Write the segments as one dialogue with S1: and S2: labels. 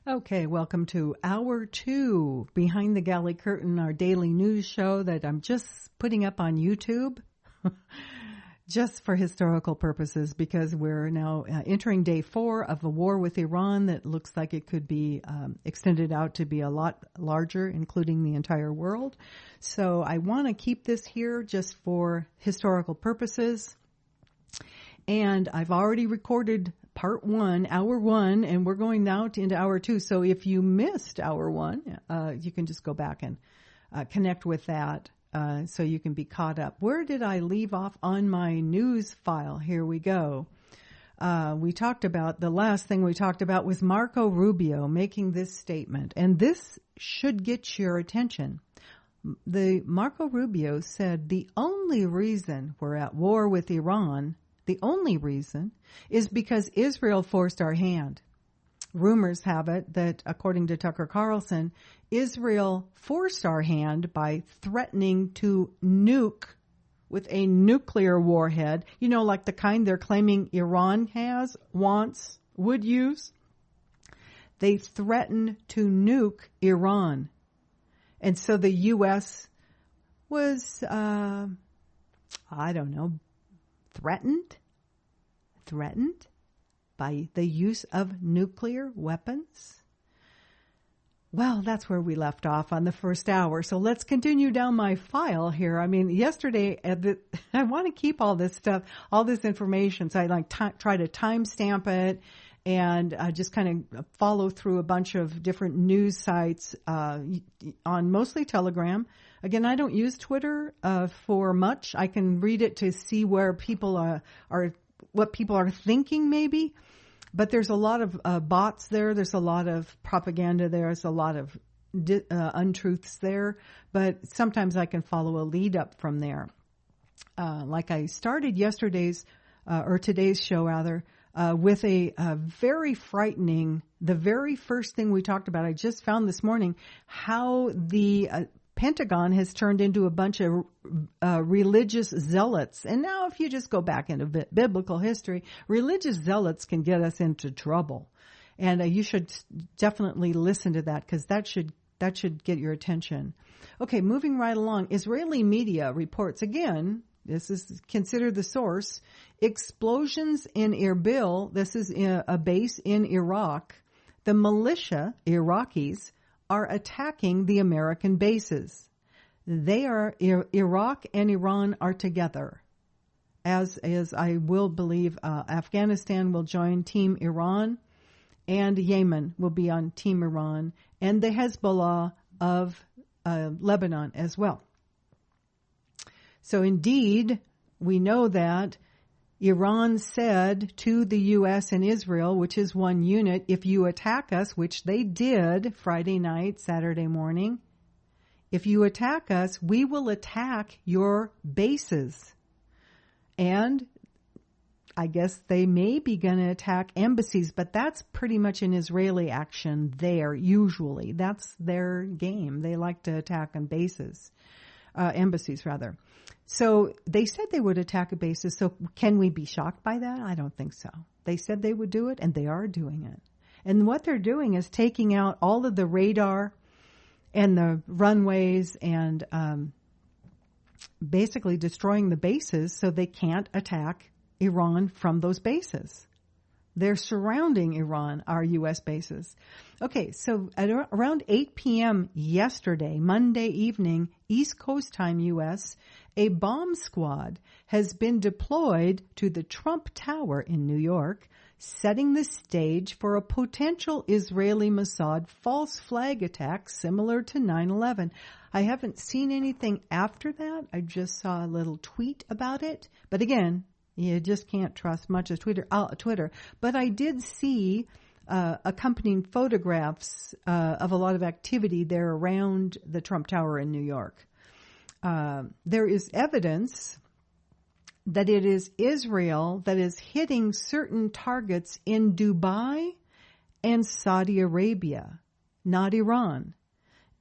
S1: Okay, welcome to Hour 2, Behind the Galley Curtain, our daily news show that I'm just putting up on YouTube, just for historical purposes, because we're now entering day 4 of a war with Iran that looks like it could be extended out to be a lot larger, including the entire world. So I want to keep this here just for historical purposes. And I've already recorded part 1, hour 1, and we're going now into hour 2. So if you missed hour 1, you can just go back and connect with that so you can be caught up. Where did I leave off on my news file? Here we go. The last thing we talked about was Marco Rubio making this statement, and this should get your attention. Marco Rubio said the only reason we're at war with Iran, the only reason, is because Israel forced our hand. Rumors have it that, according to Tucker Carlson, Israel forced our hand by threatening to nuke with a nuclear warhead, like the kind they're claiming Iran would use. They threatened to nuke Iran. And so the U.S. was, threatened by the use of nuclear weapons? Well, that's where we left off on the first hour. So let's continue down my file here. I mean, yesterday, I want to keep all this stuff, all this information. So I try to timestamp it and just kind of follow through a bunch of different news sites on mostly Telegram. Again, I don't use Twitter for much. I can read it to see where people are what people are thinking maybe. But there's a lot of bots there. There's a lot of propaganda there. There's a lot of untruths there. But sometimes I can follow a lead up from there. Like I started today's show rather, with a very frightening, the very first thing we talked about, I just found this morning, how the Pentagon has turned into a bunch of religious zealots. And now if you just go back into biblical history, religious zealots can get us into trouble. And you should definitely listen to that, because that should get your attention. Okay, moving right along. Israeli media reports, again, this is considered the source, explosions in Erbil. This is a base in Iraq. The militia, Iraqis, are attacking the American bases. Iraq and Iran are together. As I will believe, Afghanistan will join Team Iran, and Yemen will be on Team Iran, and the Hezbollah of Lebanon as well. So indeed, we know that Iran said to the U.S. and Israel, which is one unit, if you attack us, which they did Friday night, Saturday morning, if you attack us, we will attack your bases. And I guess they may be going to attack embassies, but that's pretty much an Israeli action there, usually. That's their game. They like to attack on bases, embassies rather. So they said they would attack a basis. So can we be shocked by that? I don't think so. They said they would do it, and they are doing it. And what they're doing is taking out all of the radar and the runways and basically destroying the bases so they can't attack Iran from those bases. They're surrounding Iran, our U.S. bases. Okay, so at around 8 p.m. yesterday, Monday evening, East Coast time U.S., a bomb squad has been deployed to the Trump Tower in New York, setting the stage for a potential Israeli Mossad false flag attack similar to 9/11. I haven't seen anything after that. I just saw a little tweet about it. But again, you just can't trust much of Twitter. But I did see accompanying photographs of a lot of activity there around the Trump Tower in New York. There is evidence that it is Israel that is hitting certain targets in Dubai and Saudi Arabia, not Iran.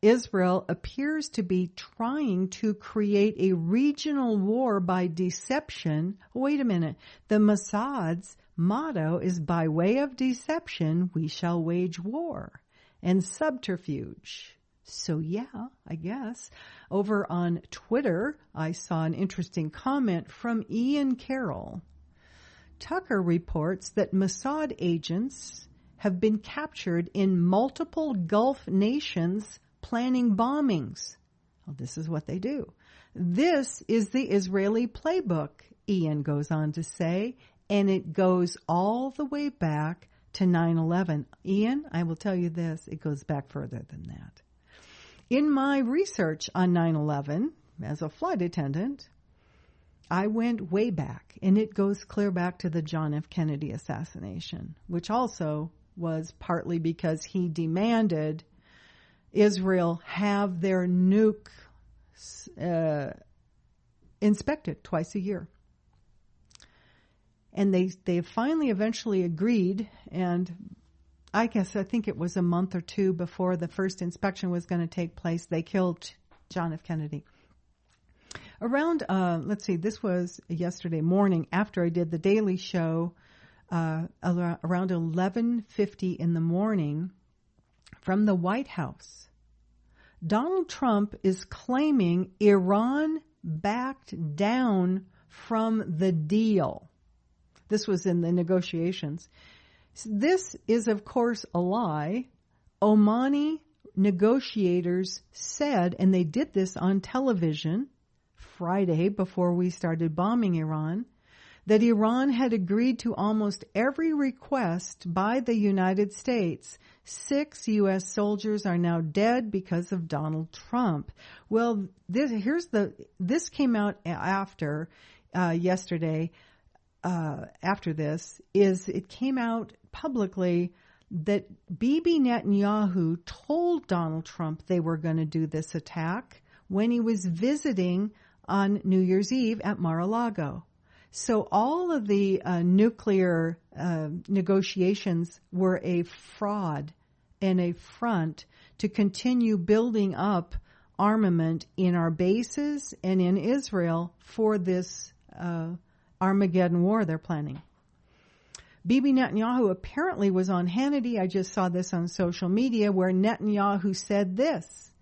S1: Israel appears to be trying to create a regional war by deception. Wait a minute. The Mossad's motto is, by way of deception, we shall wage war. and subterfuge. So yeah, I guess. Over on Twitter, I saw an interesting comment from Ian Carroll. Tucker reports that Mossad agents have been captured in multiple Gulf nations planning bombings. Well, this is what they do. This is the Israeli playbook, Ian goes on to say, and it goes all the way back to 9/11. Ian, I will tell you this, it goes back further than that. In my research on 9/11, as a flight attendant, I went way back, and it goes clear back to the John F. Kennedy assassination, which also was partly because he demanded Israel have their nukes inspected twice a year. And they finally eventually agreed, and I think it was a month or two before the first inspection was going to take place, they killed John F. Kennedy. Around, this was yesterday morning after I did the Daily Show, around 11:50 in the morning from the White House. Donald Trump is claiming Iran backed down from the deal. This was in the negotiations. This is, of course, a lie. Omani negotiators said, and they did this on television Friday before we started bombing Iran, that Iran had agreed to almost every request by the United States. 6 U.S. soldiers are now dead because of Donald Trump. Well, this came out after yesterday. After this, it came out publicly that Bibi Netanyahu told Donald Trump they were going to do this attack when he was visiting on New Year's Eve at Mar-a-Lago. So all of the nuclear negotiations were a fraud and a front to continue building up armament in our bases and in Israel for this Armageddon war they're planning. Bibi Netanyahu apparently was on Hannity. I just saw this on social media where Netanyahu said this: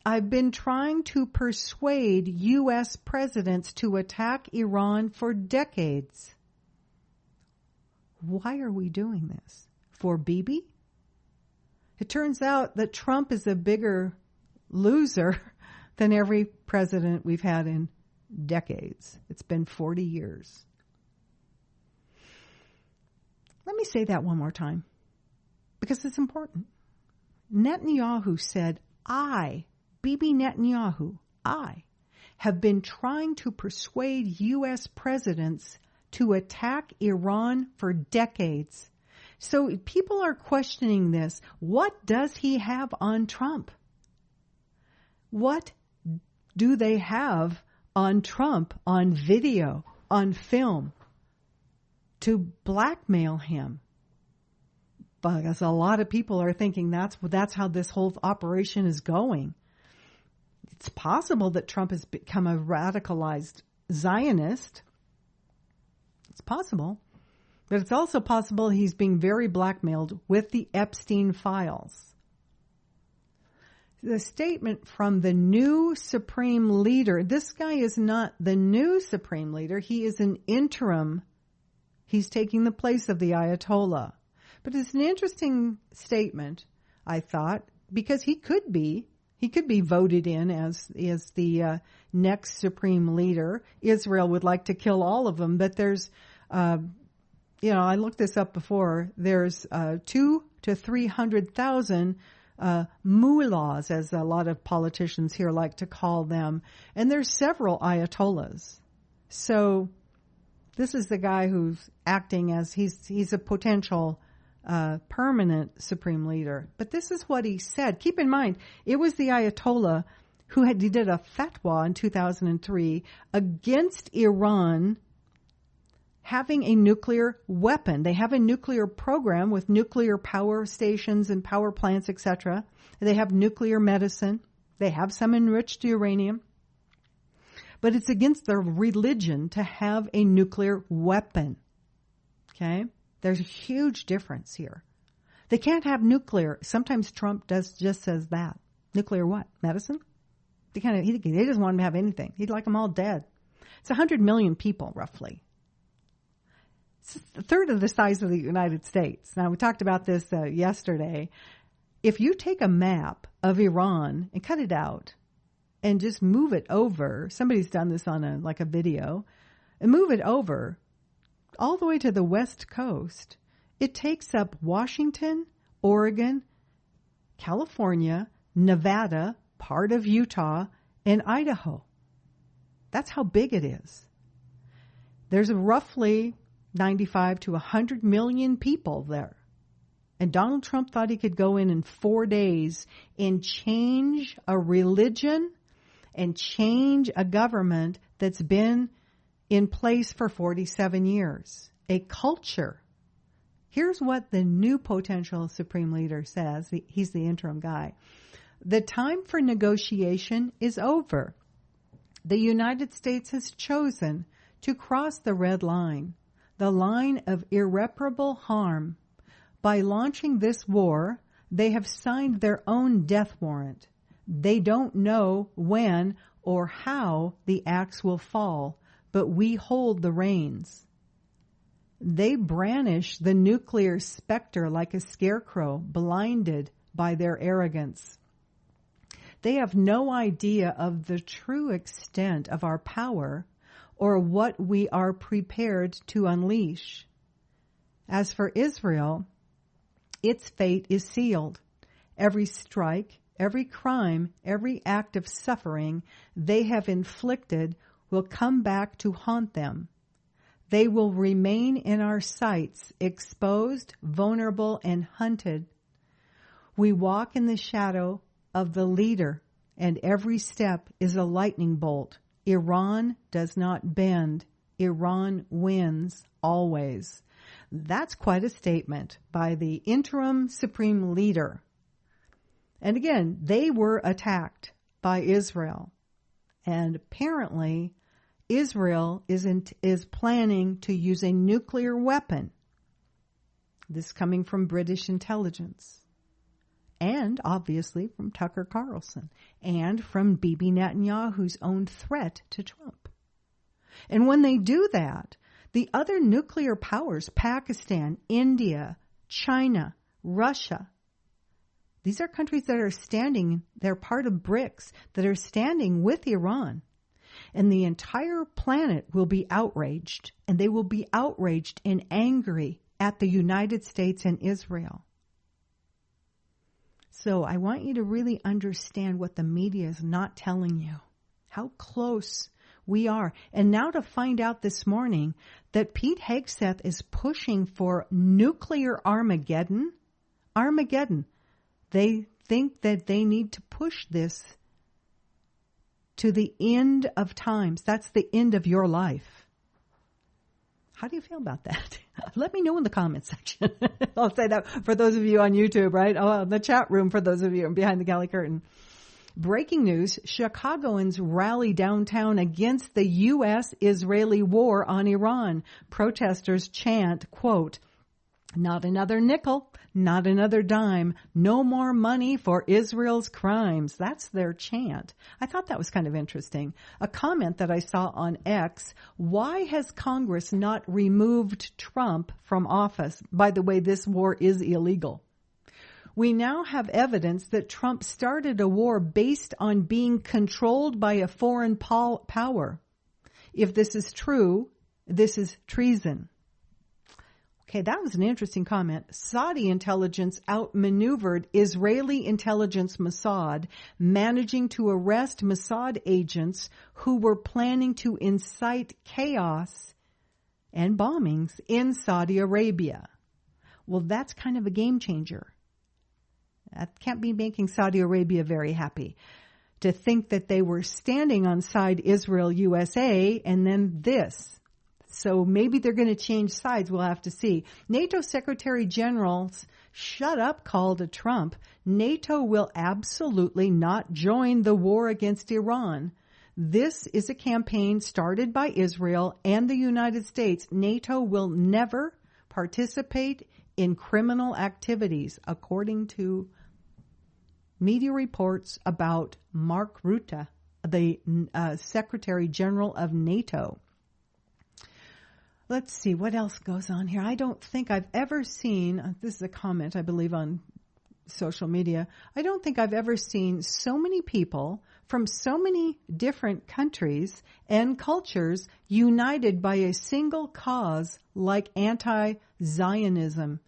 S1: I've been trying to persuade U.S. presidents to attack Iran for decades. Why are we doing this? For Bibi? It turns out that Trump is a bigger loser than every president we've had in decades. It's been 40 years. Let me say that one more time because it's important. Netanyahu said, Bibi Netanyahu, I have been trying to persuade U.S. presidents to attack Iran for decades. So people are questioning this. What does he have on Trump? What do they have on Trump, on video, on film, to blackmail him? Because a lot of people are thinking that's how this whole operation is going. It's possible that Trump has become a radicalized Zionist. It's possible. But it's also possible he's being very blackmailed with the Epstein files. The statement from the new supreme leader, this guy is not the new supreme leader. He is an interim. He's taking the place of the Ayatollah. But it's an interesting statement, I thought, because he could be voted in as the next supreme leader. Israel would like to kill all of them, but there's, I looked this up before. There's 200,000 to 300,000 mullahs, as a lot of politicians here like to call them, and there's several ayatollahs. So this is the guy who's acting as he's a potential permanent supreme leader. But this is what he said. Keep in mind, it was the Ayatollah who did a fatwa in 2003 against Iran having a nuclear weapon. They have a nuclear program with nuclear power stations and power plants, etc. They have nuclear medicine. They have some enriched uranium. But it's against their religion to have a nuclear weapon. Okay? There's a huge difference here. They can't have nuclear. Sometimes Trump just says that. Nuclear what? Medicine? He doesn't want them to have anything. He'd like them all dead. It's 100 million people, roughly. It's a third of the size of the United States. Now, we talked about this yesterday. If you take a map of Iran and cut it out and just move it over, somebody's done this on a video, and move it over all the way to the West Coast, it takes up Washington, Oregon, California, Nevada, part of Utah, and Idaho. That's how big it is. There's roughly 95 to 100 million people there. And Donald Trump thought he could go in 4 days and change a religion and change a government that's been in place for 47 years. A culture. Here's what the new potential supreme leader says. He's the interim guy. The time for negotiation is over. The United States has chosen to cross the red line, the line of irreparable harm. By launching this war, they have signed their own death warrant. They don't know when or how the axe will fall, but we hold the reins. They brandish the nuclear specter like a scarecrow, blinded by their arrogance. They have no idea of the true extent of our power or what we are prepared to unleash. As for Israel, its fate is sealed. Every strike, every crime, every act of suffering they have inflicted will come back to haunt them. They will remain in our sights, exposed, vulnerable, and hunted. We walk in the shadow of the leader, and every step is a lightning bolt. Iran does not bend. Iran wins always. That's quite a statement by the interim supreme leader. And again, they were attacked by Israel. And apparently, Israel is planning to use a nuclear weapon. This coming from British intelligence. And obviously from Tucker Carlson. And from Bibi Netanyahu's own threat to Trump. And when they do that, the other nuclear powers, Pakistan, India, China, Russia, these are countries that are standing, they're part of BRICS, that are standing with Iran. And the entire planet will be outraged, and they will be outraged and angry at the United States and Israel. So I want you to really understand what the media is not telling you, how close we are. And now to find out this morning that Pete Hegseth is pushing for nuclear Armageddon. Armageddon. They think that they need to push this to the end of times. That's the end of your life. How do you feel about that? Let me know in the comments section. I'll say that for those of you on YouTube, right? Oh, the chat room for those of you behind the galley curtain. Breaking news, Chicagoans rally downtown against the U.S.-Israeli war on Iran. Protesters chant, quote, "Not another nickel, not another dime, no more money for Israel's crimes." That's their chant. I thought that was kind of interesting. A comment that I saw on X, why has Congress not removed Trump from office? By the way, this war is illegal. We now have evidence that Trump started a war based on being controlled by a foreign power. If this is true, this is treason. Okay, that was an interesting comment. Saudi intelligence outmaneuvered Israeli intelligence Mossad, managing to arrest Mossad agents who were planning to incite chaos and bombings in Saudi Arabia. Well, that's kind of a game changer. That can't be making Saudi Arabia very happy. To think that they were standing on side Israel USA and then this. So maybe they're going to change sides. We'll have to see. NATO Secretary General's shut up call to Trump. NATO will absolutely not join the war against Iran. This is a campaign started by Israel and the United States. NATO will never participate in criminal activities, according to media reports about Mark Rutte, the Secretary General of NATO. Let's see, what else goes on here? I don't think I've ever seen, this is a comment, I believe, on social media. I don't think I've ever seen so many people from so many different countries and cultures united by a single cause like anti-Zionism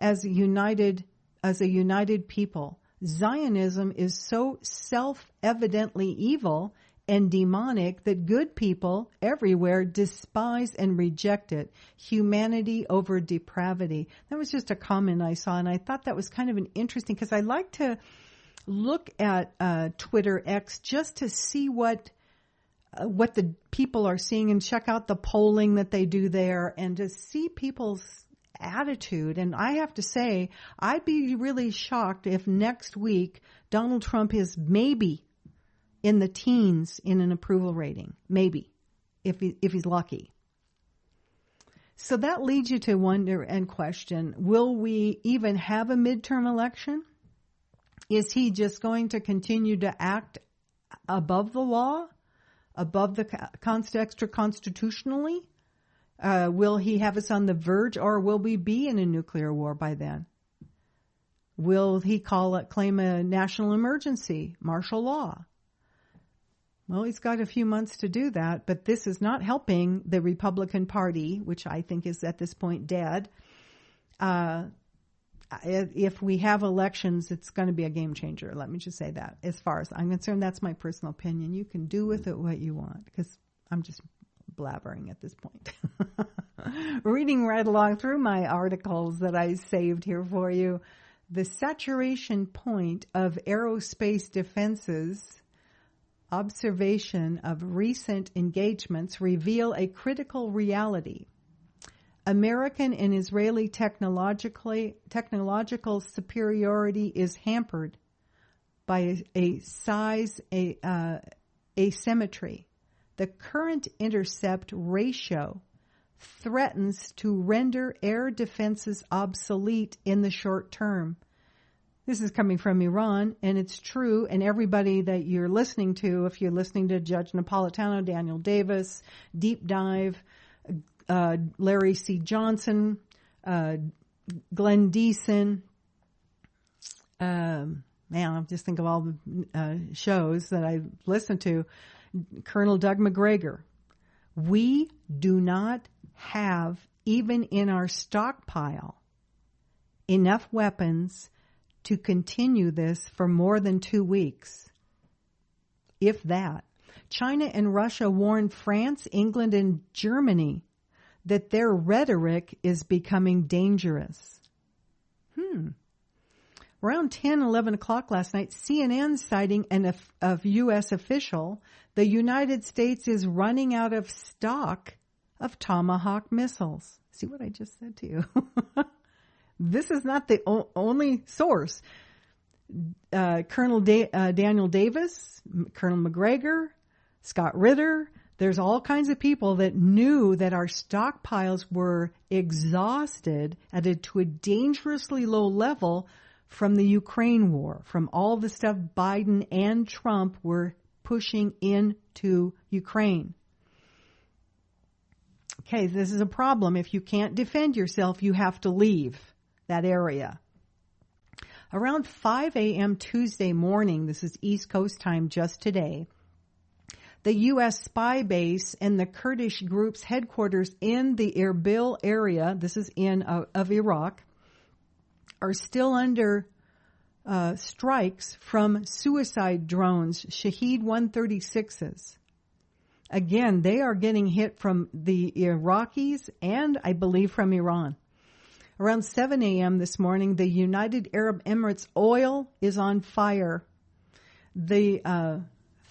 S1: as a united people. Zionism is so self-evidently evil and demonic that good people everywhere despise and reject it. Humanity over depravity. That was just a comment I saw, and I thought that was kind of an interesting, because I like to look at Twitter X just to see what the people are seeing and check out the polling that they do there and to see people's attitude. And I have to say, I'd be really shocked if next week Donald Trump is maybe in the teens in an approval rating, maybe, if he's lucky. So that leads you to wonder and question, will we even have a midterm election? Is he just going to continue to act above the law, above the extra constitutionally? Will he have us on the verge, or will we be in a nuclear war by then? Will he claim a national emergency, martial law? Well, he's got a few months to do that, but this is not helping the Republican Party, which I think is at this point dead. If we have elections, it's going to be a game changer. Let me just say that. As far as I'm concerned, that's my personal opinion. You can do with it what you want, because I'm just blabbering at this point. Reading right along through my articles that I saved here for you. The saturation point of aerospace defenses. Observation of recent engagements reveal a critical reality. American and Israeli technological superiority is hampered by a size asymmetry. The current intercept ratio threatens to render air defenses obsolete in the short term. This is coming from Iran, and it's true, and everybody that you're listening to, if you're listening to Judge Napolitano, Daniel Davis, Deep Dive, Larry C. Johnson, Glenn Deason, I just think of all the shows that I listened to, Colonel Doug McGregor. We do not have, even in our stockpile, enough weapons to continue this for more than 2 weeks, if that. China and Russia warned France, England, and Germany that their rhetoric is becoming dangerous. Around 10, 11 o'clock last night, CNN citing a U.S. official, the United States is running out of stock of Tomahawk missiles. See what I just said to you? This is not the only source. Colonel Daniel Davis, Colonel McGregor, Scott Ritter, there's all kinds of people that knew that our stockpiles were exhausted to a dangerously low level from the Ukraine war, from all the stuff Biden and Trump were pushing into Ukraine. Okay, this is a problem. If you can't defend yourself, you have to leave that area. Around 5 a.m. Tuesday morning, this is East Coast time just today, the U.S. spy base and the Kurdish group's headquarters in the Erbil area, this is of Iraq, are still under strikes from suicide drones, Shahed 136s. Again, they are getting hit from the Iraqis and, I believe, from Iran. Around 7 a.m. this morning, the United Arab Emirates oil is on fire. The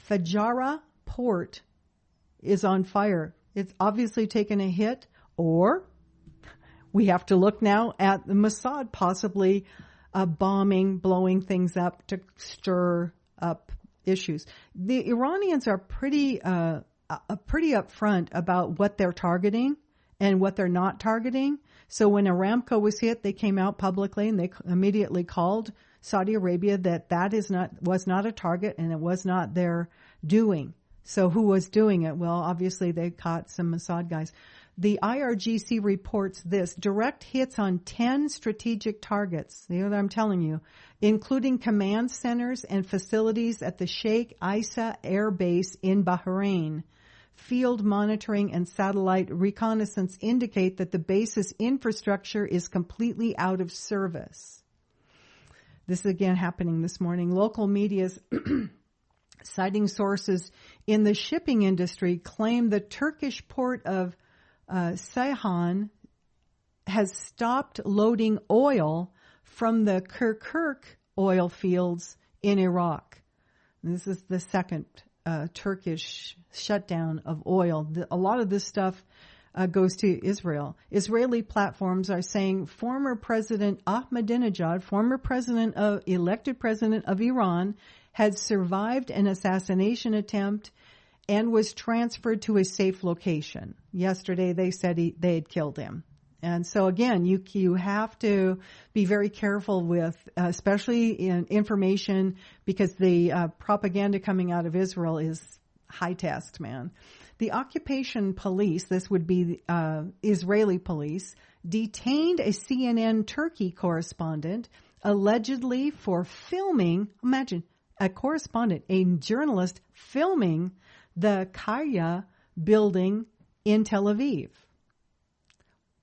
S1: Fajara port is on fire. It's obviously taken a hit, or we have to look now at the Mossad possibly bombing, blowing things up to stir up issues. The Iranians are pretty upfront about what they're targeting and what they're not targeting. So when Aramco was hit, they came out publicly and they immediately called Saudi Arabia that was not a target and it was not their doing. So who was doing it? Well, obviously they caught some Mossad guys. The IRGC reports this: direct hits on 10 strategic targets, you know what I'm telling you, including command centers and facilities at the Sheikh Isa Air Base in Bahrain. Field monitoring and satellite reconnaissance indicate that the base's infrastructure is completely out of service. This is again happening this morning. Local media's citing sources in the shipping industry claim the Turkish port of Ceyhan has stopped loading oil from the Kirkuk oil fields in Iraq. This is the second Turkish shutdown of oil. A lot of this stuff goes to Israel. Israeli platforms are saying former President Ahmadinejad, elected president of Iran, had survived an assassination attempt and was transferred to a safe location. Yesterday they said they had killed him. And so again, you have to be very careful with, especially in information, because the propaganda coming out of Israel is high test, man. The occupation police, this would be Israeli police, detained a CNN Turkey correspondent allegedly for filming, imagine, a correspondent, a journalist filming the Kaya building in Tel Aviv.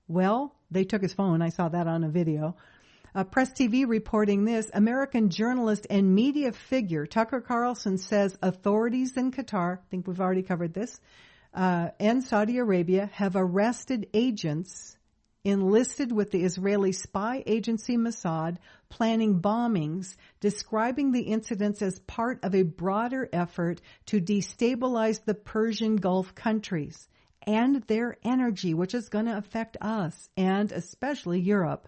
S1: Well, they took his phone. I saw that on a video. Press TV reporting this: American journalist and media figure Tucker Carlson says authorities in Qatar, I think we've already covered this, and Saudi Arabia have arrested agents enlisted with the Israeli spy agency Mossad planning bombings, describing the incidents as part of a broader effort to destabilize the Persian Gulf countries and their energy, which is going to affect us and especially Europe.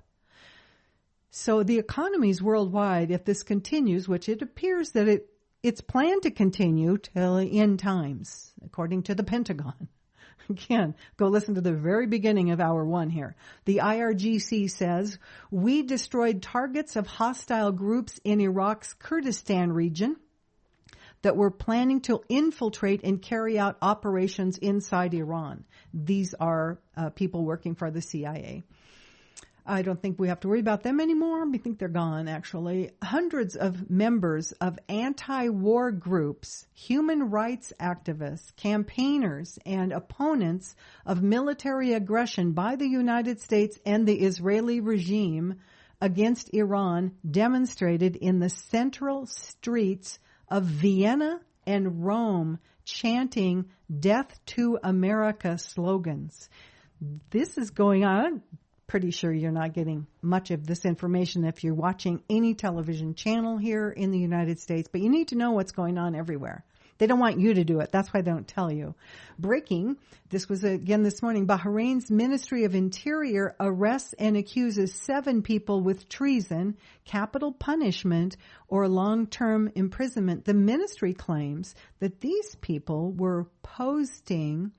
S1: So the economies worldwide, if this continues, which it appears that it's planned to continue till end times, according to the Pentagon. Again, go listen to the very beginning of hour 1 here. The IRGC says, we destroyed targets of hostile groups in Iraq's Kurdistan region that were planning to infiltrate and carry out operations inside Iran. These are people working for the CIA. I don't think we have to worry about them anymore. We think they're gone, actually. Hundreds of members of anti-war groups, human rights activists, campaigners, and opponents of military aggression by the United States and the Israeli regime against Iran demonstrated in the central streets of Vienna and Rome, chanting "Death to America" slogans. This is going on. Pretty sure you're not getting much of this information if you're watching any television channel here in the United States, but you need to know what's going on everywhere. They don't want you to do it. That's why they don't tell you. Breaking, this was again this morning, Bahrain's Ministry of Interior arrests and accuses 7 people with treason, capital punishment, or long-term imprisonment. The ministry claims that these people were posting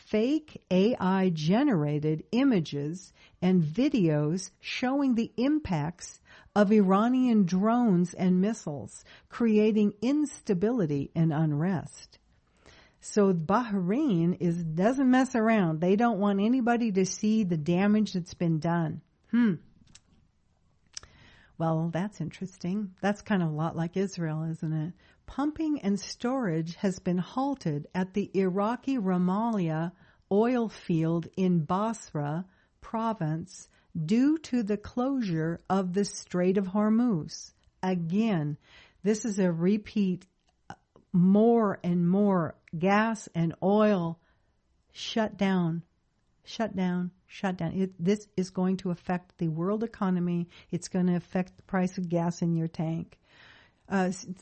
S1: fake AI-generated images and videos showing the impacts of Iranian drones and missiles, creating instability and unrest. So Bahrain doesn't mess around. They don't want anybody to see the damage that's been done. Well, that's interesting. That's kind of a lot like Israel, isn't it? Pumping and storage has been halted at the Iraqi Ramallah oil field in Basra province due to the closure of the Strait of Hormuz. Again, this is a repeat. More and more gas and oil shut down. This is going to affect the world economy. It's going to affect the price of gas in your tank.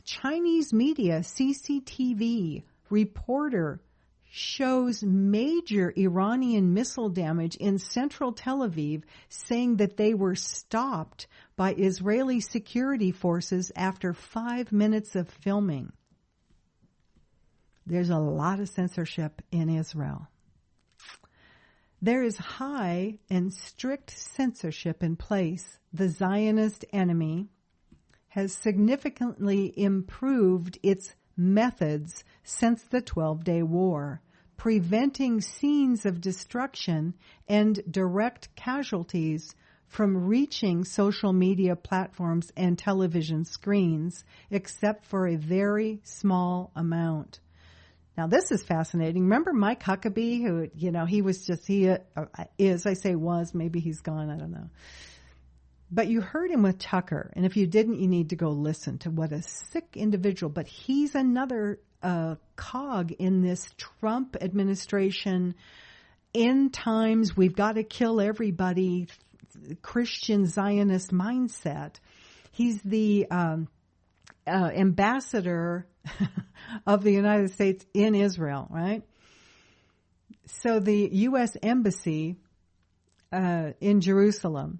S1: Chinese media, CCTV reporter shows major Iranian missile damage in central Tel Aviv, saying that they were stopped by Israeli security forces after 5 minutes of filming. There's a lot of censorship in Israel. There is high and strict censorship in place. The Zionist enemy has significantly improved its methods since the 12-Day War, preventing scenes of destruction and direct casualties from reaching social media platforms and television screens, except for a very small amount. Now, this is fascinating. Remember Mike Huckabee, who, maybe he's gone, I don't know. But you heard him with Tucker, and if you didn't, you need to go listen to what a sick individual. But he's another cog in this Trump administration. End times, we've got to kill everybody, Christian Zionist mindset. He's the ambassador of the United States in Israel, right? So the U.S. Embassy in Jerusalem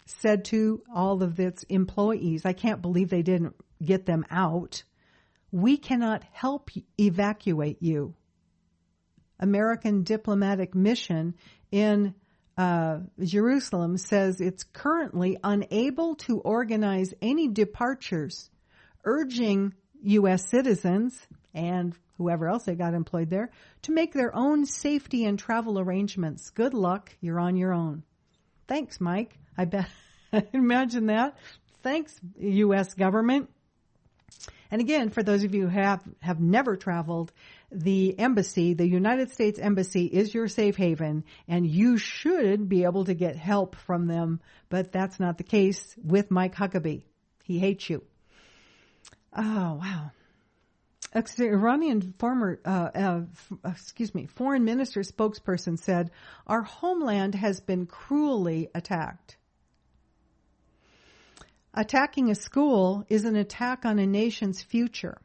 S1: said to all of its employees, I can't believe they didn't get them out, we cannot help evacuate you. American diplomatic mission in Jerusalem says it's currently unable to organize any departures, urging U.S. citizens and whoever else they got employed there to make their own safety and travel arrangements. Good luck. You're on your own. Thanks, Mike. I bet. Imagine that. Thanks, U.S. government. And again, for those of you who have never traveled, the embassy, the United States Embassy, is your safe haven, and you should be able to get help from them, but that's not the case with Mike Huckabee. He hates you. Oh, wow. Iranian foreign minister spokesperson said, our homeland has been cruelly attacked. Attacking a school is an attack on a nation's future.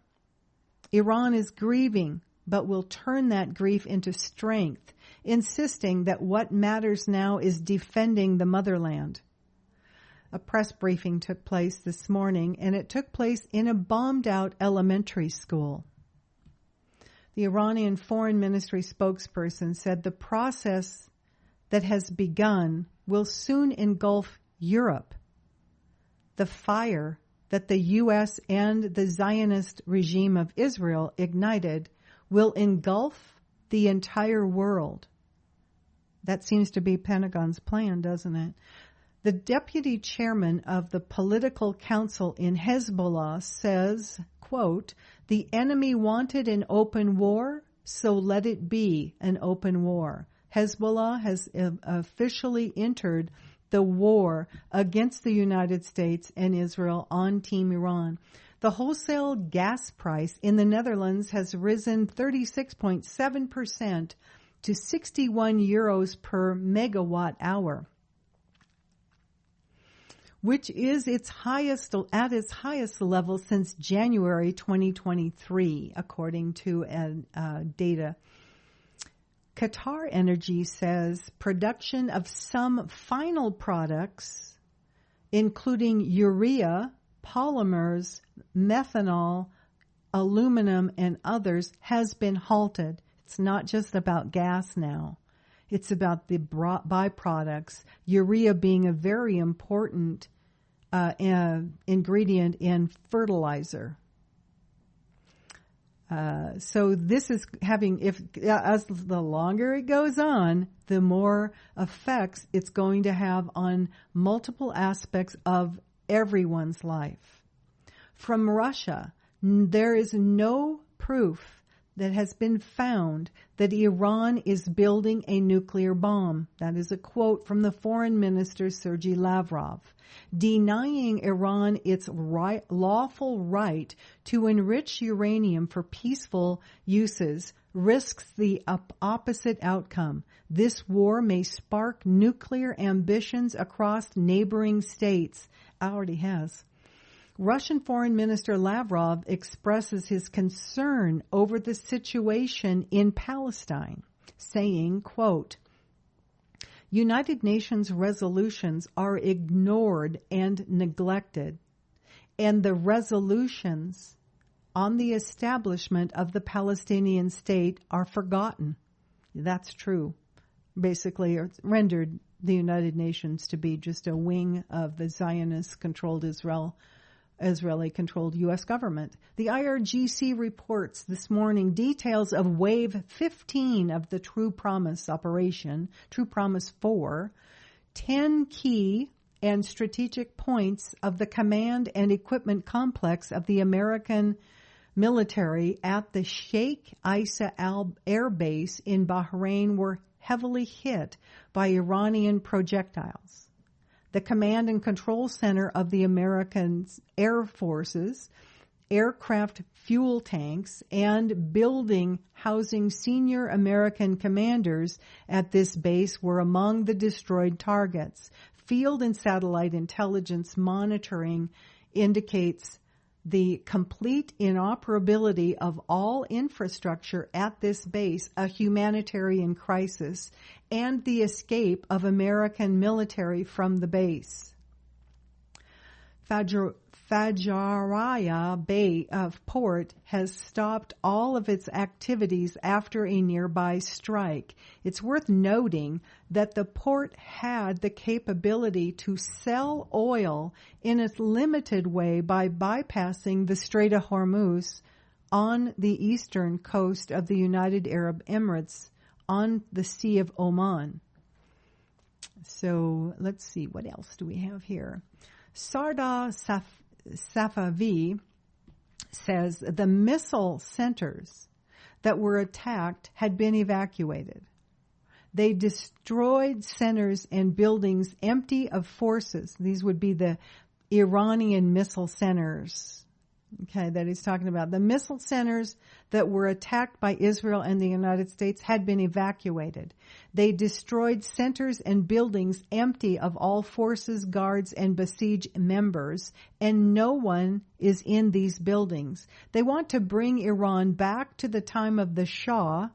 S1: Iran is grieving, but will turn that grief into strength, insisting that what matters now is defending the motherland. A press briefing took place this morning, and it took place in a bombed-out elementary school. The Iranian Foreign Ministry spokesperson said the process that has begun will soon engulf Europe. The fire that the U.S. and the Zionist regime of Israel ignited will engulf the entire world. That seems to be Pentagon's plan, doesn't it? The deputy chairman of the political council in Hezbollah says, quote, the enemy wanted an open war, so let it be an open war. Hezbollah has officially entered the war against the United States and Israel on Team Iran. The wholesale gas price in the Netherlands has risen 36.7% to 61 euros per megawatt hour, which is at its highest level since January 2023, according to data. Qatar Energy says production of some final products, including urea, polymers, methanol, aluminum, and others, has been halted. It's not just about gas now. It's about the byproducts, urea being a very important ingredient in fertilizer. So this is as the longer it goes on, the more effects it's going to have on multiple aspects of everyone's life. From Russia, there is no proof that has been found that Iran is building a nuclear bomb. That is a quote from the Foreign Minister Sergei Lavrov, denying Iran its lawful right to enrich uranium for peaceful uses risks the opposite outcome. This war may spark nuclear ambitions across neighboring states. Already has. Russian Foreign Minister Lavrov expresses his concern over the situation in Palestine, saying, quote, United Nations resolutions are ignored and neglected, and the resolutions on the establishment of the Palestinian state are forgotten. That's true. basically rendered the United Nations to be just a wing of the Zionist-controlled Israeli-controlled U.S. government. The IRGC reports this morning details of Wave 15 of the True Promise operation, True Promise 4, 10 key and strategic points of the command and equipment complex of the American military at the Sheikh Isa Air Base in Bahrain were heavily hit by Iranian projectiles. The command and control center of the American Air Forces, aircraft fuel tanks, and building housing senior American commanders at this base were among the destroyed targets. Field and satellite intelligence monitoring indicates the complete inoperability of all infrastructure at this base, a humanitarian crisis, and the escape of American military from the base. Fajaraya Bay port has stopped all of its activities after a nearby strike. It's worth noting that the port had the capability to sell oil in a limited way by bypassing the Strait of Hormuz on the eastern coast of the United Arab Emirates on the Sea of Oman. So let's see, what else do we have here? Sardar Safavi says the missile centers that were attacked had been evacuated. They destroyed centers and buildings empty of forces. These would be the Iranian missile centers, okay, that he's talking about. The missile centers that were attacked by Israel and the United States had been evacuated. They destroyed centers and buildings empty of all forces, guards, and besieged members, and no one is in these buildings. They want to bring Iran back to the time of the Shah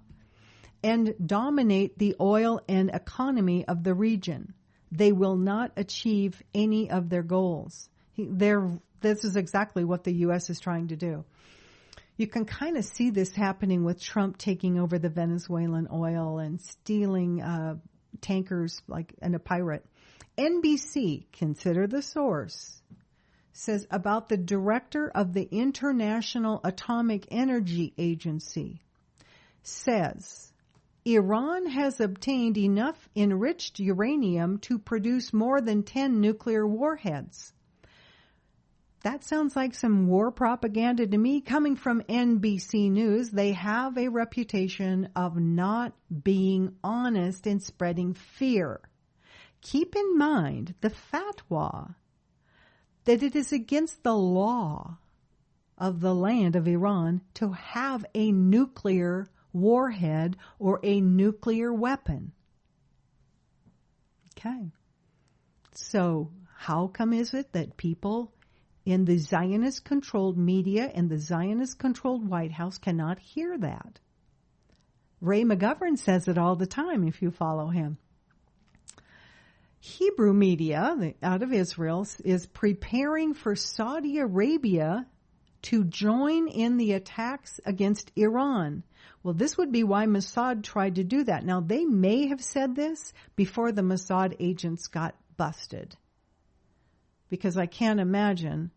S1: and dominate the oil and economy of the region. They will not achieve any of their goals. This is exactly what the U.S. is trying to do. You can kind of see this happening with Trump taking over the Venezuelan oil and stealing tankers and a pirate. NBC, consider the source, says about the director of the International Atomic Energy Agency, says Iran has obtained enough enriched uranium to produce more than 10 nuclear warheads. That sounds like some war propaganda to me coming from NBC News. They have a reputation of not being honest and spreading fear. Keep in mind the fatwa that it is against the law of the land of Iran to have a nuclear warhead or a nuclear weapon. Okay. So how come is it that people in the Zionist-controlled media and the Zionist-controlled White House cannot hear that? Ray McGovern says it all the time if you follow him. Hebrew media out of Israel is preparing for Saudi Arabia to join in the attacks against Iran. Well, this would be why Mossad tried to do that. Now, they may have said this before the Mossad agents got busted, because I can't imagine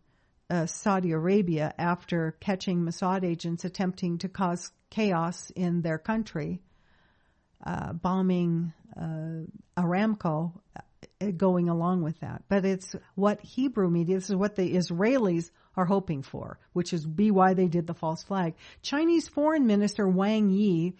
S1: Saudi Arabia, after catching Mossad agents attempting to cause chaos in their country, bombing Aramco, going along with that. But it's what Hebrew media, this is what the Israelis are hoping for, which is why they did the false flag. Chinese Foreign Minister Wang Yi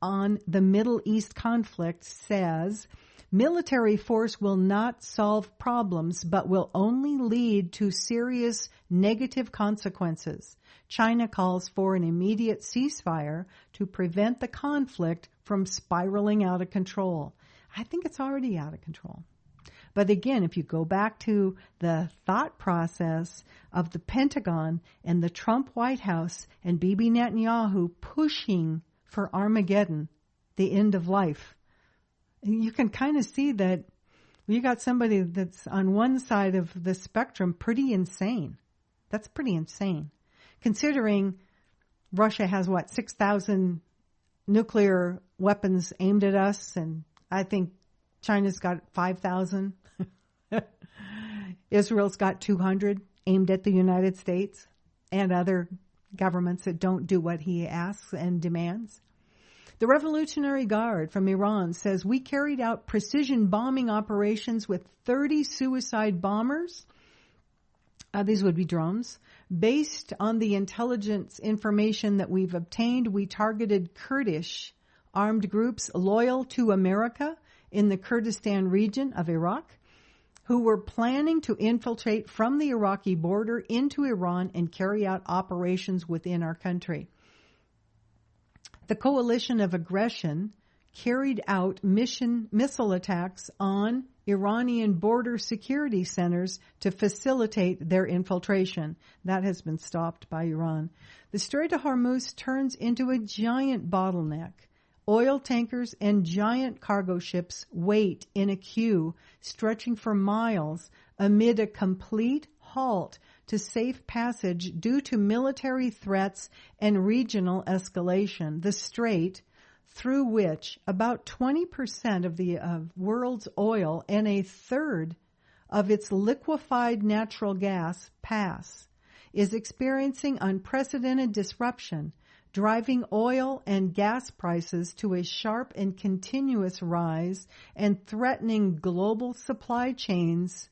S1: on the Middle East conflict says, military force will not solve problems, but will only lead to serious negative consequences. China calls for an immediate ceasefire to prevent the conflict from spiraling out of control. I think it's already out of control. But again, if you go back to the thought process of the Pentagon and the Trump White House and Bibi Netanyahu pushing for Armageddon, the end of life, you can kind of see that you got somebody that's on one side of the spectrum pretty insane. That's pretty insane. Considering Russia has, 6,000 nuclear weapons aimed at us, and I think China's got 5,000. Israel's got 200 aimed at the United States and other governments that don't do what he asks and demands. The Revolutionary Guard from Iran says we carried out precision bombing operations with 30 suicide bombers. These would be drones. Based on the intelligence information that we've obtained, we targeted Kurdish armed groups loyal to America in the Kurdistan region of Iraq, who were planning to infiltrate from the Iraqi border into Iran and carry out operations within our country. The coalition of aggression carried out missile attacks on Iranian border security centers to facilitate their infiltration. That has been stopped by Iran. The Strait of Hormuz turns into a giant bottleneck. Oil tankers and giant cargo ships wait in a queue stretching for miles amid a complete halt to safe passage due to military threats and regional escalation. The strait, through which about 20% of the world's oil and a third of its liquefied natural gas pass, is experiencing unprecedented disruption, driving oil and gas prices to a sharp and continuous rise and threatening global supply chains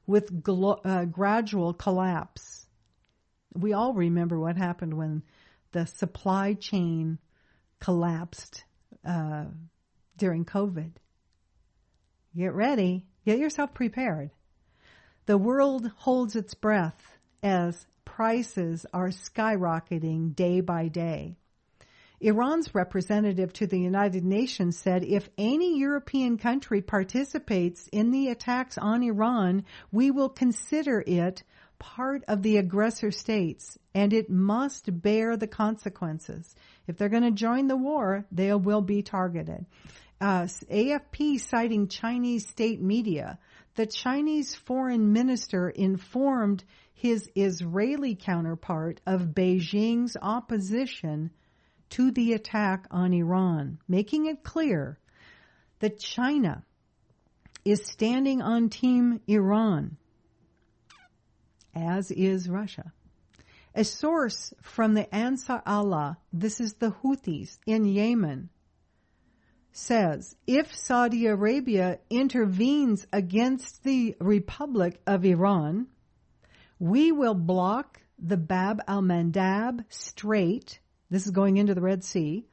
S1: with gradual collapse. We all remember what happened when the supply chain collapsed during COVID. Get ready. Get yourself prepared. The world holds its breath as prices are skyrocketing day by day. Iran's representative to the United Nations said, if any European country participates in the attacks on Iran, we will consider it part of the aggressor states, and it must bear the consequences. If they're going to join the war, they will be targeted. AFP citing Chinese state media, the Chinese foreign minister informed his Israeli counterpart of Beijing's opposition to the attack on Iran, making it clear that China is standing on Team Iran, as is Russia. A source from the Ansar Allah, this is the Houthis in Yemen, says, if Saudi Arabia intervenes against the Republic of Iran, we will block the Bab al-Mandab Strait, this is going into the Red Sea,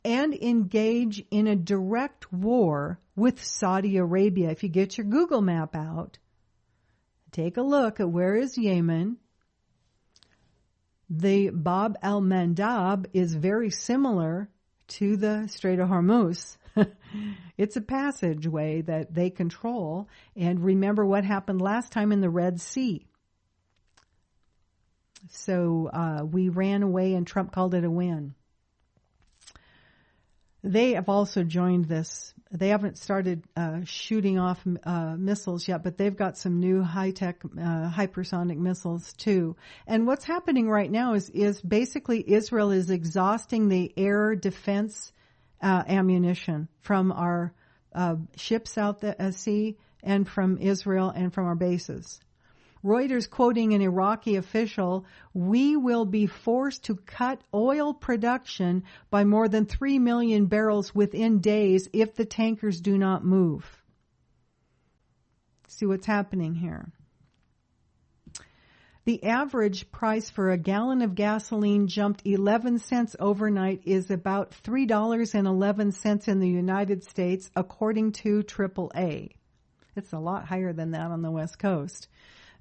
S1: and engage in a direct war with Saudi Arabia. If you get your Google map out, take a look at where is Yemen. The Bab al-Mandab is very similar to the Strait of Hormuz. It's a passageway that they control. And remember what happened last time in the Red Sea. So we ran away and Trump called it a win. They have also joined this. They haven't started shooting off missiles yet, but they've got some new high-tech hypersonic missiles too. And what's happening right now is basically Israel is exhausting the air defense ammunition from our ships out at sea and from Israel and from our bases. Reuters quoting an Iraqi official, we will be forced to cut oil production by more than 3 million barrels within days if the tankers do not move. See what's happening here. The average price for a gallon of gasoline jumped 11 cents overnight, is about $3.11 in the United States, according to AAA. It's a lot higher than that on the West Coast.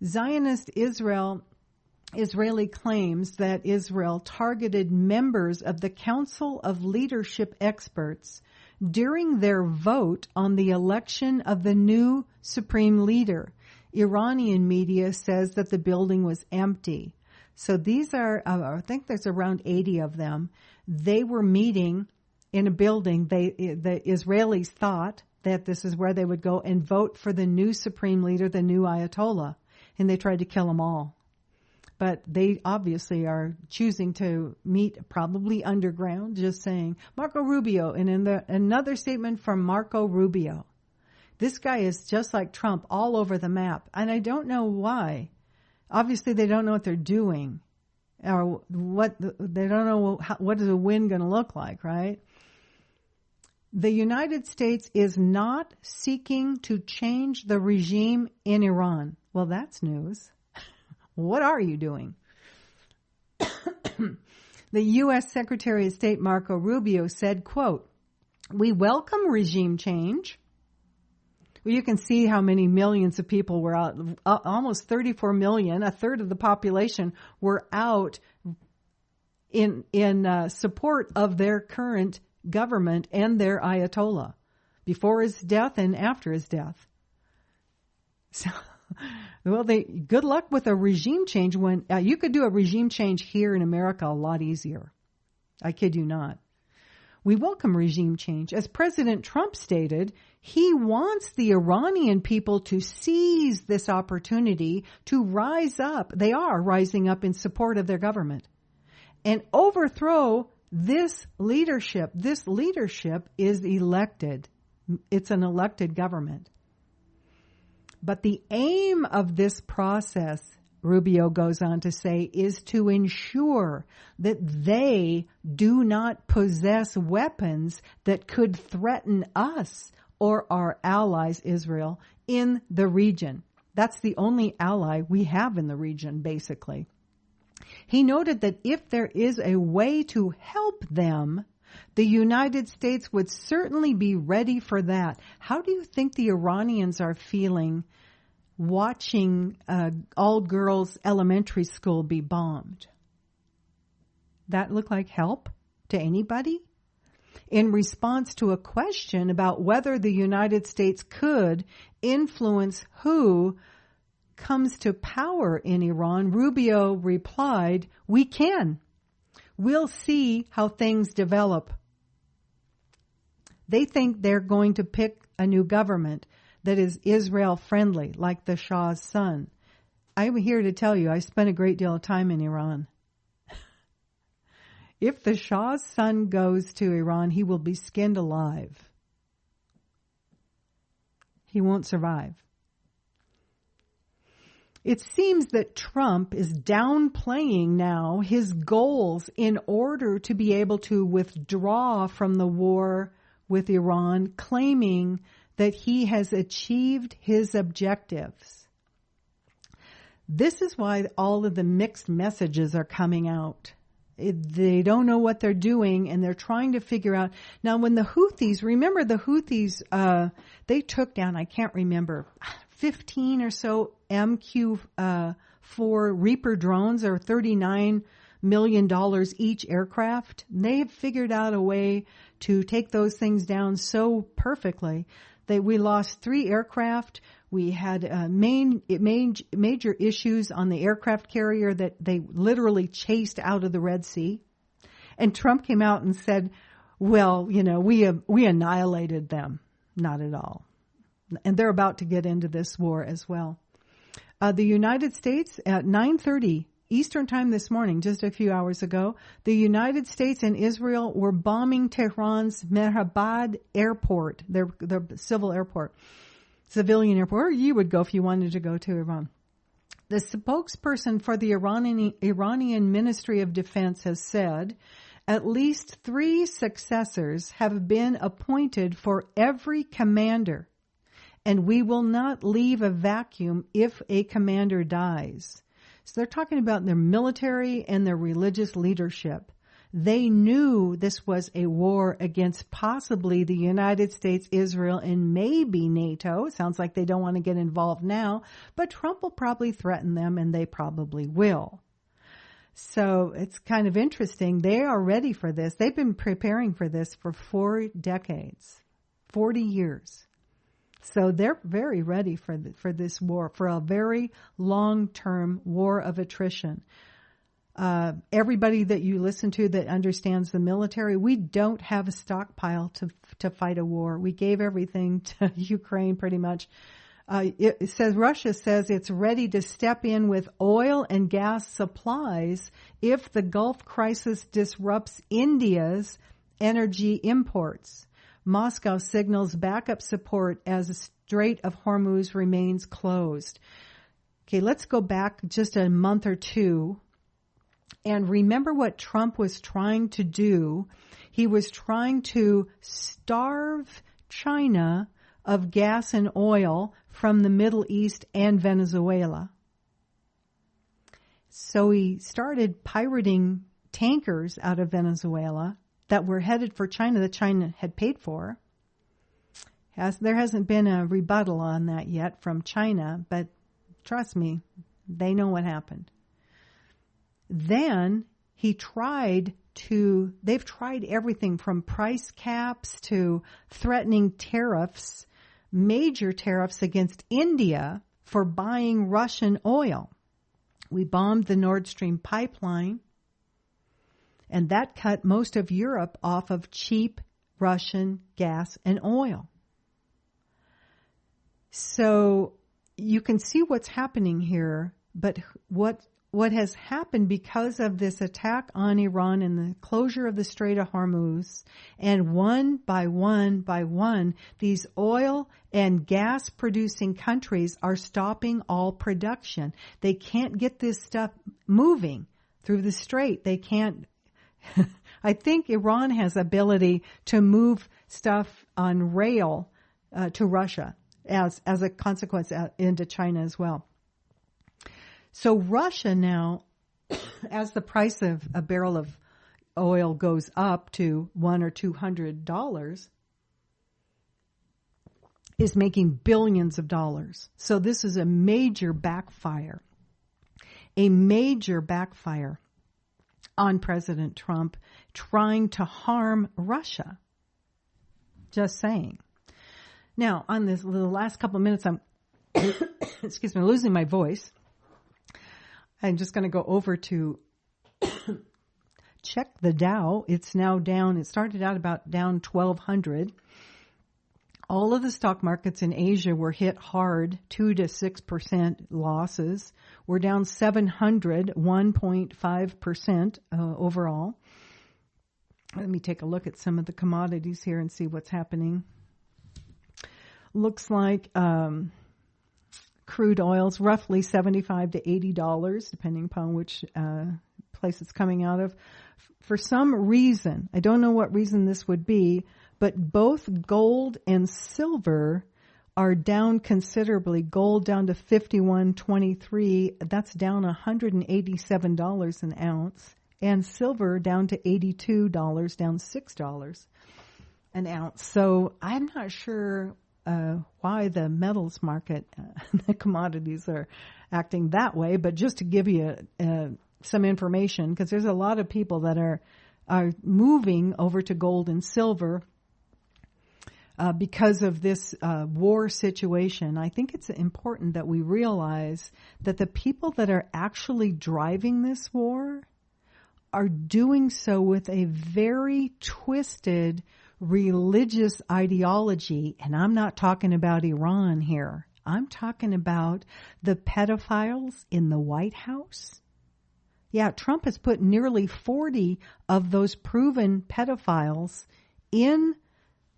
S1: Zionist Israeli claims that Israel targeted members of the Council of Leadership Experts during their vote on the election of the new supreme leader. Iranian media says that the building was empty. So these are, I think there's around 80 of them. They were meeting in a building. The Israelis thought that this is where they would go and vote for the new supreme leader, the new Ayatollah. And they tried to kill them all. but they obviously are choosing to meet probably underground, just saying. Marco Rubio, and in another statement from Marco Rubio. This guy is just like Trump all over the map, and I don't know why. Obviously, they don't know what they're doing, or they don't know what is a win going to look like, right? The United States is not seeking to change the regime in Iran. Well, that's news. What are you doing? The U.S. Secretary of State Marco Rubio said, quote, "We welcome regime change." Well, you can see how many millions of people were out. Almost 34 million, a third of the population, were out in support of their current government and their Ayatollah before his death and after his death. So, well, good luck with a regime change when you could do a regime change here in America a lot easier. I kid you not. We welcome regime change. As President Trump stated, he wants the Iranian people to seize this opportunity to rise up. They are rising up in support of their government and overthrow this leadership. This leadership is elected. It's an elected government. But the aim of this process, Rubio goes on to say, is to ensure that they do not possess weapons that could threaten us or our allies, Israel, in the region. That's the only ally we have in the region, basically. He noted that if there is a way to help them, the United States would certainly be ready for that. How do you think the Iranians are feeling watching all-girls elementary school be bombed? That look like help to anybody? In response to a question about whether the United States could influence who comes to power in Iran, Rubio replied, "We can. We'll see how things develop." They think they're going to pick a new government that is Israel friendly, like the Shah's son. I'm here to tell you, I spent a great deal of time in Iran. If the Shah's son goes to Iran, he will be skinned alive. He won't survive. It seems that Trump is downplaying now his goals in order to be able to withdraw from the war with Iran, claiming that he has achieved his objectives. This is why all of the mixed messages are coming out. They don't know what they're doing, and they're trying to figure out. Now, when the Houthis, remember the Houthis, they took down, I can't remember, 15 or so MQ-4 Reaper drones, or $39 million each aircraft. They have figured out a way to take those things down so perfectly. We lost 3 aircraft. We had major issues on the aircraft carrier that they literally chased out of the Red Sea. And Trump came out and said, well, we annihilated them. Not at all. And they're about to get into this war as well. The United States, at 9:30 Eastern Time this morning, just a few hours ago, the United States and Israel were bombing Tehran's Mehrabad airport, their civilian airport, where you would go if you wanted to go to Iran. The spokesperson for the Iranian Ministry of Defense has said at least 3 successors have been appointed for every commander, and we will not leave a vacuum if a commander dies. So they're talking about their military and their religious leadership. They knew this was a war against possibly the United States, Israel, and maybe NATO. Sounds like they don't want to get involved now, but Trump will probably threaten them, and they probably will. So it's kind of interesting. They are ready for this. They've been preparing for this for 4 decades, 40 years. So they're very ready for this war, for a very long-term war of attrition. Everybody that you listen to that understands the military, we don't have a stockpile to fight a war. We gave everything to Ukraine pretty much It says Russia says it's ready to step in with oil and gas supplies if the Gulf crisis disrupts India's energy imports. Moscow signals backup support as the Strait of Hormuz remains closed. Okay, let's go back just a month or two and remember what Trump was trying to do. He was trying to starve China of gas and oil from the Middle East and Venezuela. So he started pirating tankers out of Venezuela that were headed for China that China had paid for. There hasn't been a rebuttal on that yet from China, but trust me, they know what happened. Then they've tried everything from price caps to threatening tariffs, major tariffs against India for buying Russian oil. We bombed the Nord Stream pipeline, and that cut most of Europe off of cheap Russian gas and oil. So you can see what's happening here, but what has happened because of this attack on Iran and the closure of the Strait of Hormuz, and one by one, these oil and gas producing countries are stopping all production. They can't get this stuff moving through the strait. They can't. I think Iran has ability to move stuff on rail to Russia as a consequence into China as well. So Russia now, as the price of a barrel of oil goes up to $100 or $200, is making billions of dollars. So this is a major backfire on President Trump trying to harm Russia. Just saying. Now, on the last couple of minutes, I'm losing my voice. I'm just going to go over to check the Dow. It's now down. It started out about down 1,200. All of the stock markets in Asia were hit hard, 2 to 6% losses. We're down 700, 1.5% overall. Let me take a look at some of the commodities here and see what's happening. Looks like crude oil's roughly $75 to $80, depending upon which place it's coming out of. For some reason, I don't know what reason this would be, but both gold and silver are down considerably. Gold down to $51.23. That's down $187 an ounce. And silver down to $82, down $6 an ounce. So I'm not sure why the metals market, the commodities are acting that way. But just to give you some information, because there's a lot of people that are moving over to gold and silver because of this war situation. I think it's important that we realize that the people that are actually driving this war are doing so with a very twisted religious ideology. And I'm not talking about Iran here. I'm talking about the pedophiles in the White House. Yeah, Trump has put nearly 40 of those proven pedophiles in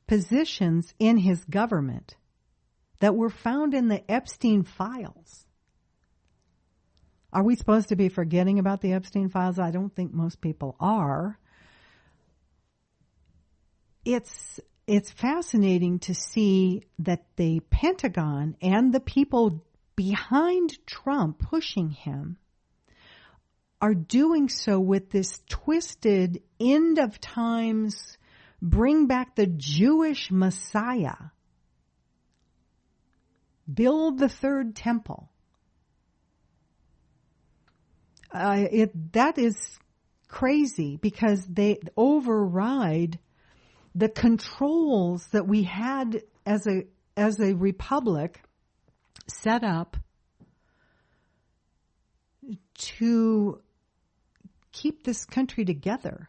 S1: positions in his government that were found in the Epstein files. Are we supposed to be forgetting about the Epstein files? I don't think most people are. It's fascinating to see that the Pentagon and the people behind Trump pushing him are doing so with this twisted end of times, bring back the Jewish Messiah, build the third temple. That is crazy because they override the controls that we had as a republic set up to keep this country together.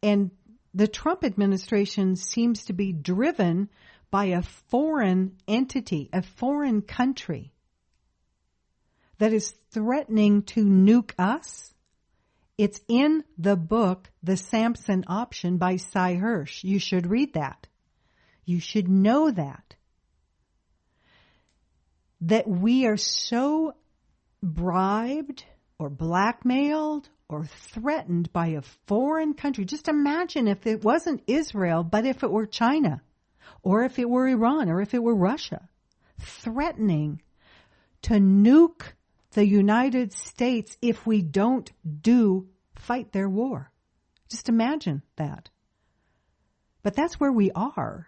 S1: And the Trump administration seems to be driven by a foreign entity, a foreign country that is threatening to nuke us. It's in the book, The Samson Option by Cy Hirsch. You should read that. You should know that. That we are so bribed or blackmailed or threatened by a foreign country. Just imagine if it wasn't Israel, but if it were China, or if it were Iran, or if it were Russia, threatening to nuke the United States if we don't fight their war. Just imagine that. But that's where we are.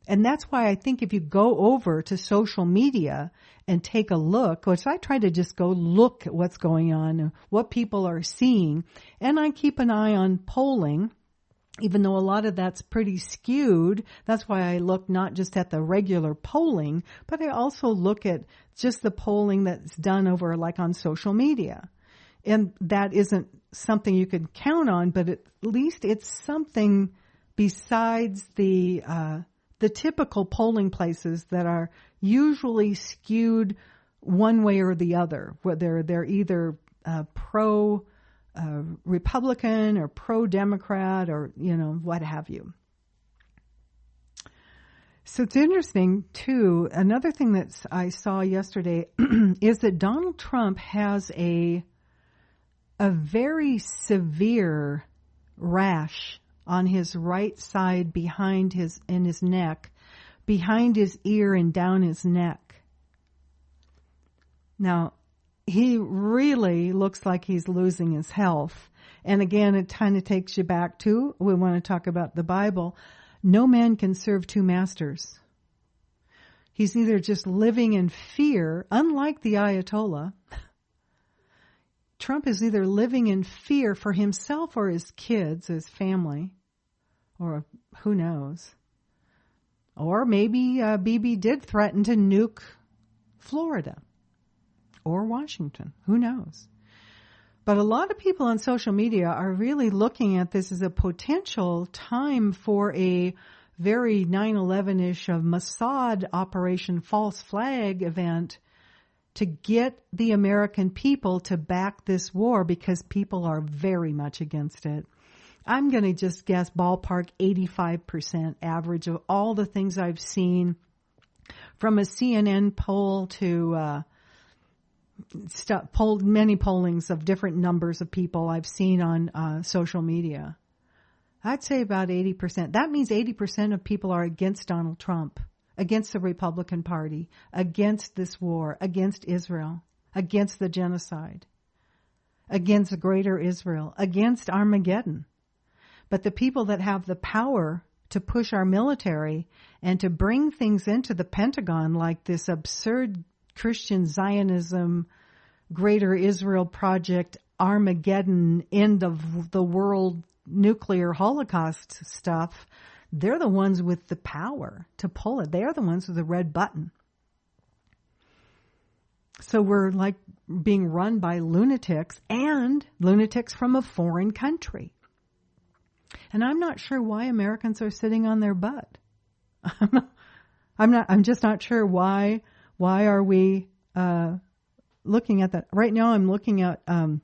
S1: And that's why I think if you go over to social media and take a look, which I try to just go look at what's going on, what people are seeing, and I keep an eye on polling, even though a lot of that's pretty skewed. That's why I look not just at the regular polling, but I also look at just the polling that's done over like on social media. And that isn't something you can count on, but at least it's something besides the typical polling places that are usually skewed one way or the other, whether they're either pro Republican or pro-Democrat or, what have you. So it's interesting, too. Another thing that I saw yesterday is that Donald Trump has a very severe rash on his right side in his neck, behind his ear and down his neck. Now, he really looks like he's losing his health. And again, it kind of takes you back to, we want to talk about the Bible. No man can serve two masters. He's either just living in fear, unlike the Ayatollah. Trump is either living in fear for himself or his kids, his family, or who knows. Or maybe Bibi did threaten to nuke Florida or Washington. Who knows? But a lot of people on social media are really looking at this as a potential time for a very 9/11-ish of Mossad Operation False Flag event to get the American people to back this war, because people are very much against it. I'm going to just guess ballpark 85% average of all the things I've seen, from a CNN poll to many pollings of different numbers of people I've seen on social media. I'd say about 80%. That means 80% of people are against Donald Trump, against the Republican Party, against this war, against Israel, against the genocide, against greater Israel, against Armageddon. But the people that have the power to push our military and to bring things into the Pentagon, like this absurd Christian Zionism, Greater Israel Project, Armageddon, end of the world, nuclear Holocaust stuff, they're the ones with the power to pull it. They're the ones with the red button. So we're like being run by lunatics, and lunatics from a foreign country. And I'm not sure why Americans are sitting on their butt. I'm just not sure why are we looking at that. Right now I'm looking at an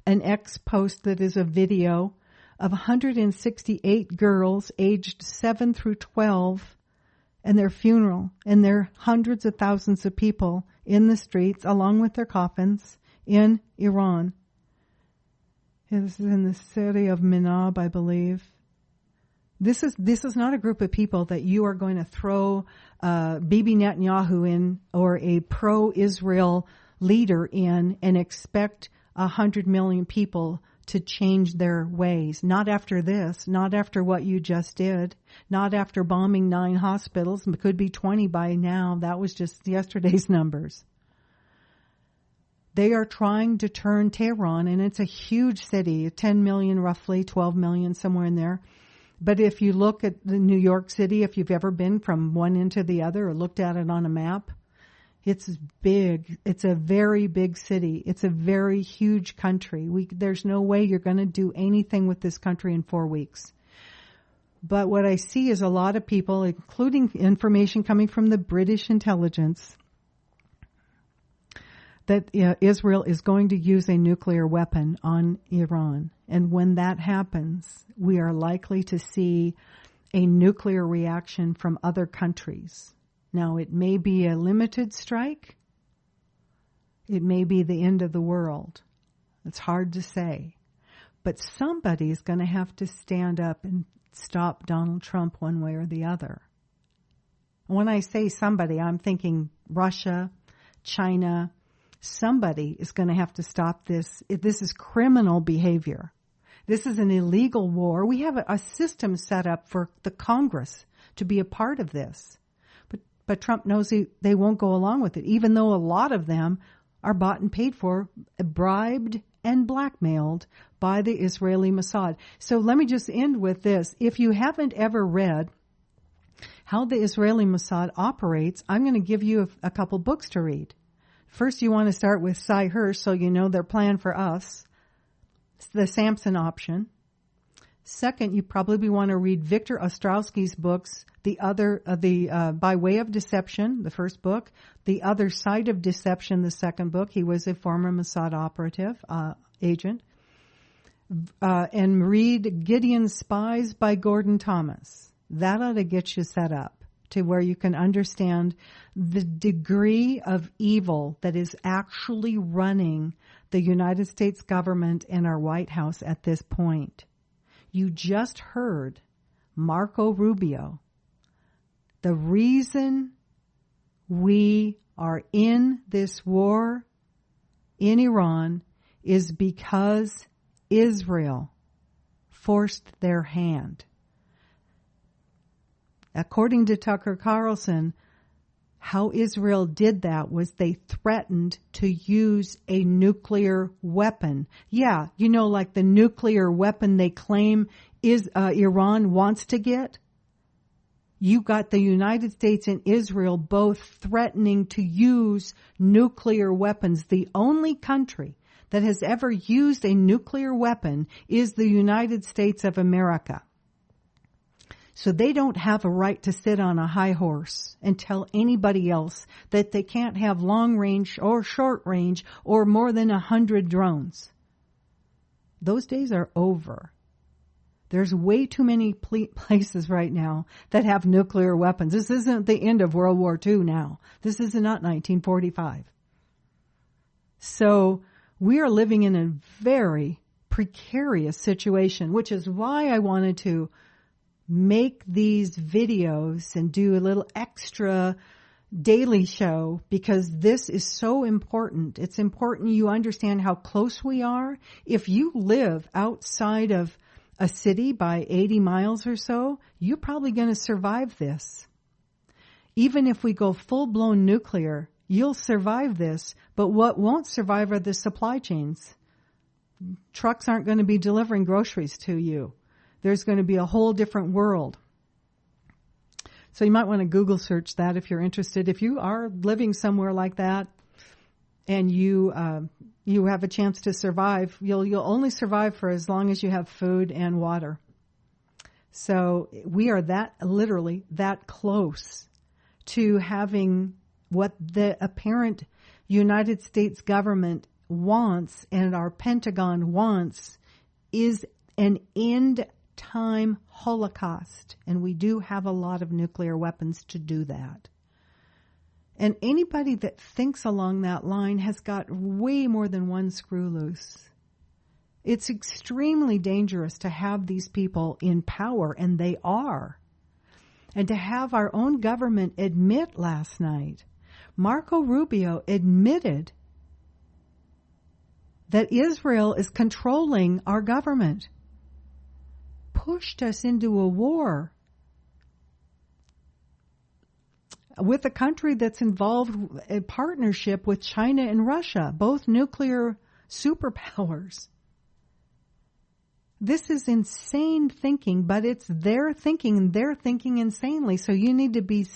S1: X post that is a video of 168 girls aged 7 through 12 and their funeral, and there are hundreds of thousands of people in the streets along with their coffins in Iran. This is in the city of Minab, I believe. This is not a group of people that you are going to throw Bibi Netanyahu in, or a pro-Israel leader in, and expect 100 million people to change their ways. Not after this, not after what you just did, not after bombing 9 hospitals. It could be 20 by now. That was just yesterday's numbers. They are trying to turn Tehran, and it's a huge city, 10 million roughly, 12 million, somewhere in there. But if you look at the New York City, if you've ever been from one end to the other or looked at it on a map, it's big. It's a very big city. It's a very huge country. There's no way you're going to do anything with this country in 4 weeks. But what I see is a lot of people, including information coming from the British intelligence, that Israel is going to use a nuclear weapon on Iran. And when that happens, we are likely to see a nuclear reaction from other countries. Now, it may be a limited strike. It may be the end of the world. It's hard to say. But somebody's going to have to stand up and stop Donald Trump one way or the other. When I say somebody, I'm thinking Russia, China. Somebody is going to have to stop this. This is criminal behavior. This is an illegal war. We have a system set up for the Congress to be a part of this. But Trump knows they won't go along with it, even though a lot of them are bought and paid for, bribed and blackmailed by the Israeli Mossad. So let me just end with this. If you haven't ever read how the Israeli Mossad operates, I'm going to give you a couple books to read. First, you want to start with Cy Hirsch, so you know their plan for us. It's the Samson option. Second, you probably want to read Victor Ostrowski's books, By Way of Deception, the first book, The Other Side of Deception, the second book. He was a former Mossad operative, agent. And read Gideon's Spies by Gordon Thomas. That ought to get you set up to where you can understand the degree of evil that is actually running the United States government and our White House at this point. You just heard Marco Rubio. The reason we are in this war in Iran is because Israel forced their hand. According to Tucker Carlson, how Israel did that was they threatened to use a nuclear weapon. Yeah, like the nuclear weapon they claim Iran wants to get. You got the United States and Israel both threatening to use nuclear weapons. The only country that has ever used a nuclear weapon is the United States of America. So they don't have a right to sit on a high horse and tell anybody else that they can't have long range or short range or more than 100 drones. Those days are over. There's way too many places right now that have nuclear weapons. This isn't the end of World War II now. This is not 1945. So we are living in a very precarious situation, which is why I wanted to make these videos and do a little extra daily show, because this is so important. It's important you understand how close we are. If you live outside of a city by 80 miles or so, you're probably going to survive this. Even if we go full-blown nuclear, you'll survive this. But what won't survive are the supply chains. Trucks aren't going to be delivering groceries to you. There's going to be a whole different world. So you might want to Google search that if you're interested. If you are living somewhere like that and you have a chance to survive, you'll only survive for as long as you have food and water. So we are literally that close to having what the apparent United States government wants and our Pentagon wants is an end time Holocaust, and we do have a lot of nuclear weapons to do that. And anybody that thinks along that line has got way more than one screw loose. It's extremely dangerous to have these people in power, and they are. And to have our own government admit last night, Marco Rubio admitted that Israel is controlling our government. Pushed us into a war with a country that's involved in partnership with China and Russia, both nuclear superpowers. This is insane thinking, but it's their thinking, and they're thinking insanely. So you need to be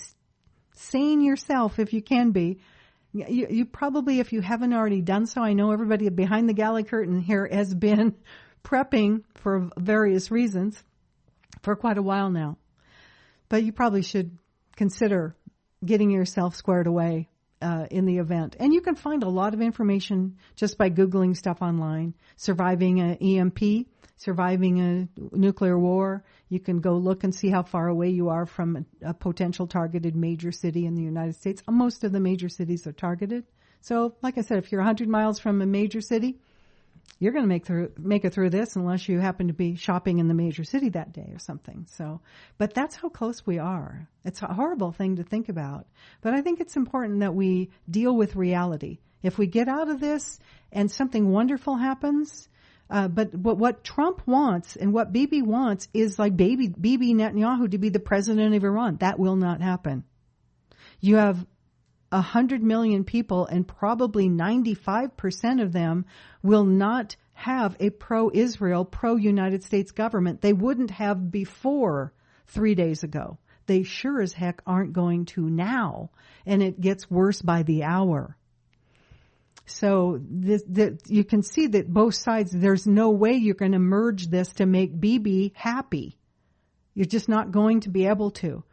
S1: sane yourself if you can be. You probably, if you haven't already done so, I know everybody behind the galley curtain here has been prepping for various reasons for quite a while now. But you probably should consider getting yourself squared away in the event. And you can find a lot of information just by Googling stuff online. Surviving an EMP, surviving a nuclear war. You can go look and see how far away you are from a potential targeted major city in the United States. Most of the major cities are targeted. So, like I said, if you're 100 miles from a major city, you're going to make it through this unless you happen to be shopping in the major city that day or something. So, but that's how close we are. It's a horrible thing to think about. But I think it's important that we deal with reality. If we get out of this and something wonderful happens, but what Trump wants and what Bibi wants is like Bibi Netanyahu to be the president of Iran. That will not happen. You have 100 million people, and probably 95% of them will not have a pro-Israel, pro-United States government. They wouldn't have before 3 days ago. They sure as heck aren't going to now, and it gets worse by the hour. So you can see that both sides, there's no way you're going to merge this to make Bibi happy. You're just not going to be able to.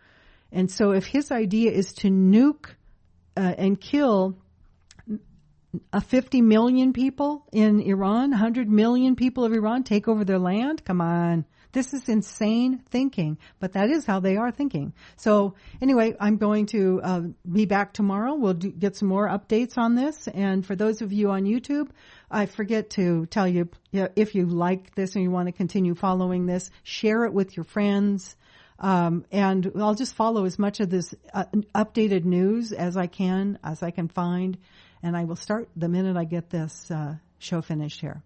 S1: And so if his idea is to nuke and kill 50 million people in Iran, 100 million people of Iran, take over their land? Come on. This is insane thinking, but that is how they are thinking. So anyway, I'm going to be back tomorrow. We'll get some more updates on this. And for those of you on YouTube, I forget to tell you, if you like this and you want to continue following this, share it with your friends. And I'll just follow as much of this updated news as I can find. And I will start the minute I get this show finished here.